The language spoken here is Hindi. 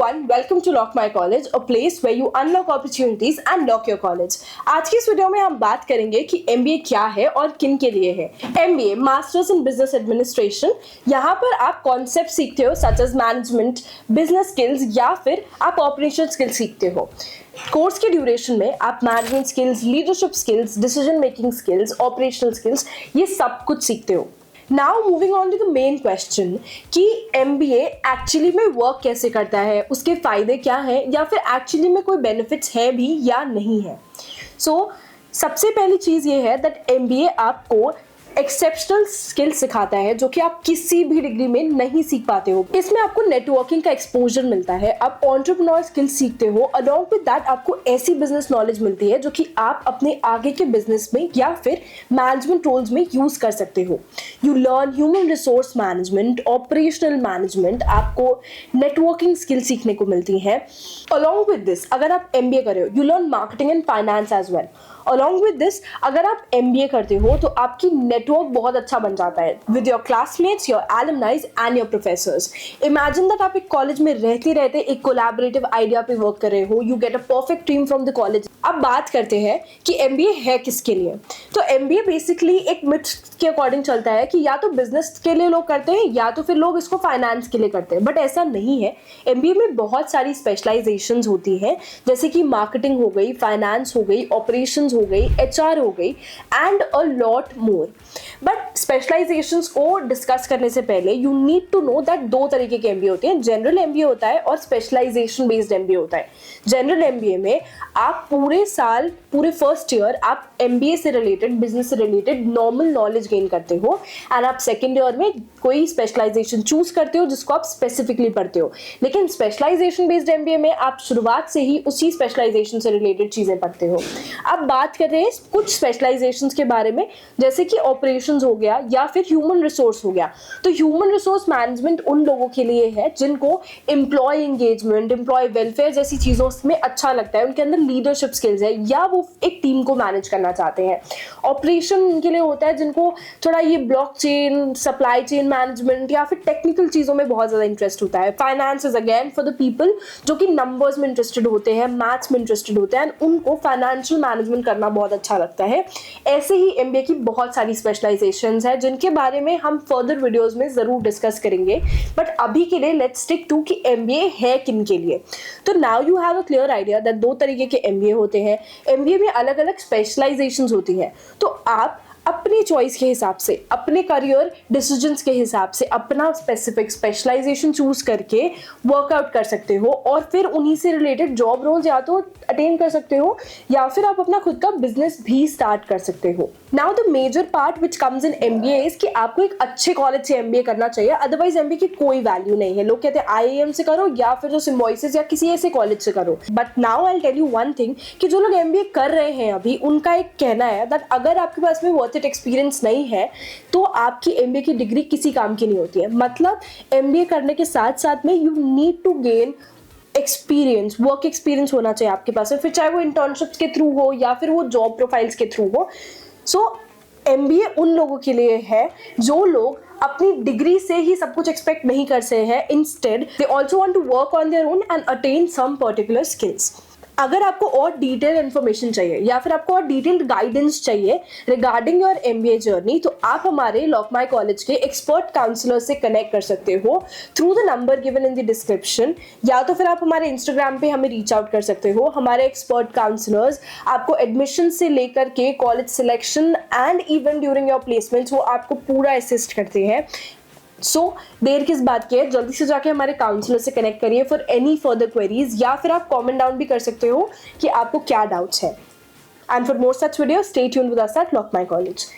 everyone, welcome to Lock My College, a place where you unlock opportunities and lock your college. आज की इस वीडियो में हम बात करेंगे कि MBA क्या है और किन के लिए है। MBA masters in business administration, यहाँ पर आप कॉन्सेप्ट सीखते हो such as management, business skills या फिर आप ऑपरेशन स्किल्स सीखते हो। कोर्स के ड्यूरेशन में आप management skills, leadership skills, decision making skills, operational skills, ये सब कुछ सीखते हो। Now moving on to the main question कि MBA एक्चुअली में वर्क कैसे करता है, उसके फ़ायदे क्या हैं या फिर एक्चुअली में कोई बेनिफिट्स है भी या नहीं है। सबसे पहली चीज़ ये है दैट MBA आपको एक्सेप्शनल स्किल्स सिखाता है जो कि आप किसी भी डिग्री में नहीं सीख पाते हो। इसमें आपको नेटवर्किंग का एक्सपोजर मिलता है, आप एंटरप्रेन्योर स्किल्स सीखते हो, अलॉन्ग विद दैट आपको ऐसी बिजनेस नॉलेज मिलती है जो कि आप अपने आगे के बिजनेस में या फिर मैनेजमेंट रोल्स में यूज कर सकते हो। You learn human resource management, operational management, आपको नेटवर्किंग स्किल्स सीखने को मिलती हैं। अलॉन्ग विद दिस अगर आप MBA कर रहे हो, you learn marketing and finance as well. Along with this अगर आप MBA करते हो तो आपकी नेटवर्क बहुत अच्छा बन जाता है with your classmates, your एलुमनाइज and your professors. Imagine that आप एक कॉलेज में रहते रहते एक कोलैबोरेटिव आइडिया पे वर्क कर रहे हो, you get a perfect team from the college. अब बात करते हैं कि MBA है किसके लिए। तो MBA बेसिकली एक मिथ के अकॉर्डिंग चलता है कि या तो बिजनेस के लिए लोग करते हैं या तो फिर लोग इसको फाइनेंस के लिए करते हैं, बट ऐसा नहीं है। MBA में बहुत सारी स्पेशलाइजेशंस होती हैं, जैसे कि मार्केटिंग हो गई, फाइनेंस हो गई, ऑपरेशंस हो गई, HR हो गई and a lot more. But specialisations को डिस्कस करने से पहले you need to know that दो तरीके के MBA होते हैं, जनरल MBA होता है और स्पेशलाइजेशन बेस्ड MBA होता है। जनरल MBA में आप पूरे साल, पूरे फर्स्ट ईयर आप MBA से रिलेटेड, बिजनेस से रिलेटेड नॉर्मल नॉलेज गेन करते हो एंड आप सेकेंड ईयर में कोई स्पेशलाइजेशन चूज करते हो जिसको आप स्पेसिफिकली पढ़ते हो। लेकिन स्पेशलाइजेशन बेस्ड MBA में आप शुरुआत से ही उसी स्पेशलाइजेशन से रिलेटेड चीजें पढ़ते हो। अब बात कर रहे हैं कुछ स्पेशलाइजेशंस के बारे में, जैसे कि ऑपरेशंस हो गया या फिर ह्यूमन रिसोर्स हो गया। तो ह्यूमन रिसोर्स मैनेजमेंट उन लोगों के लिए है जिनको एम्प्लॉय एंगेजमेंट, एम्प्लॉय वेलफेयर जैसी चीजों में अच्छा लगता है, उनके अंदर लीडरशिप स्किल्स है या वो एक टीम को मैनेज करना चाहते हैं। ऑपरेशन उनके लिए होता है जिनको थोड़ा ये ब्लॉकचेन, सप्लाई चेन मैनेजमेंट या फिर टेक्निकल चीजों में बहुत ज्यादा इंटरेस्ट होता है। Finance is again for the people जो कि नंबर्स में इंटरेस्टेड होते हैं, मैथ्स में इंटरेस्टेड होते हैं, उनको फाइनेंशियल मैनेजमेंट करना बहुत अच्छा लगता है। ऐसे ही MBA की बहुत सारी स्पेशलाइजेशंस है जिनके बारे में हम फर्दर वीडियोस में जरूर डिस्कस करेंगे, बट अभी के लिए लेट्स स्टिक टू कि MBA है किन के लिए। तो now you have a clear idea that दो तरीके के MBA होते हैं। MBA में अलग अलग स्पेशलाइजेशंस होती हैं, तो आप अपनी चॉइस के हिसाब से, अपने करियर डिसीजंस के हिसाब से अपना स्पेसिफिक स्पेशलाइजेशन चूज करके वर्कआउट कर सकते हो और फिर उन्हीं से रिलेटेड जॉब रोल्स या तो अटेन कर सकते हो या फिर आप अपना खुद का बिजनेस भी स्टार्ट कर सकते हो। Now the major part which comes in MBA is कि आपको एक अच्छे कॉलेज से MBA करना चाहिए, अदरवाइज MBA की कोई वैल्यू नहीं है। लोग कहते हैं IIM से करो या फिर जो सिम्बोसिस या किसी ऐसे कॉलेज से करो, but now I will tell you one thing कि जो लोग MBA कर रहे हैं अभी, उनका एक कहना है दैट अगर आपके पास में वर्थ इट एक्सपीरियंस नहीं है तो आपकी MBA की डिग्री किसी काम की नहीं होती है। मतलब MBA करने के साथ साथ में you need to gain experience, work experience होना चाहिए आपके पास, फिर चाहे वो इंटर्नशिप्स के थ्रू हो या फिर वो जॉब प्रोफाइल्स के थ्रू हो। MBA उन लोगों के लिए है जो लोग अपनी डिग्री से ही सब कुछ एक्सपेक्ट नहीं कर रहे हैं, instead they also want to work on their own and attain some particular skills. अगर आपको और डिटेल इन्फॉर्मेशन चाहिए या फिर आपको और डिटेल्ड गाइडेंस चाहिए रिगार्डिंग योर MBA जर्नी, तो आप हमारे लॉक माई कॉलेज के एक्सपर्ट काउंसलर से कनेक्ट कर सकते हो through the number given in the description, या तो फिर आप हमारे इंस्टाग्राम पे हमें रीच आउट कर सकते हो। हमारे एक्सपर्ट काउंसलर्स आपको एडमिशन से लेकर के college selection and even during your placements वो आपको पूरा असिस्ट करते हैं। देर किस बात की है, जल्दी से जाके हमारे काउंसलर से कनेक्ट करिए फॉर एनी फर्दर क्वेरीज, या फिर आप कमेंट डाउन भी कर सकते हो कि आपको क्या डाउट्स है। And for more such video stay tuned with us at lock my college.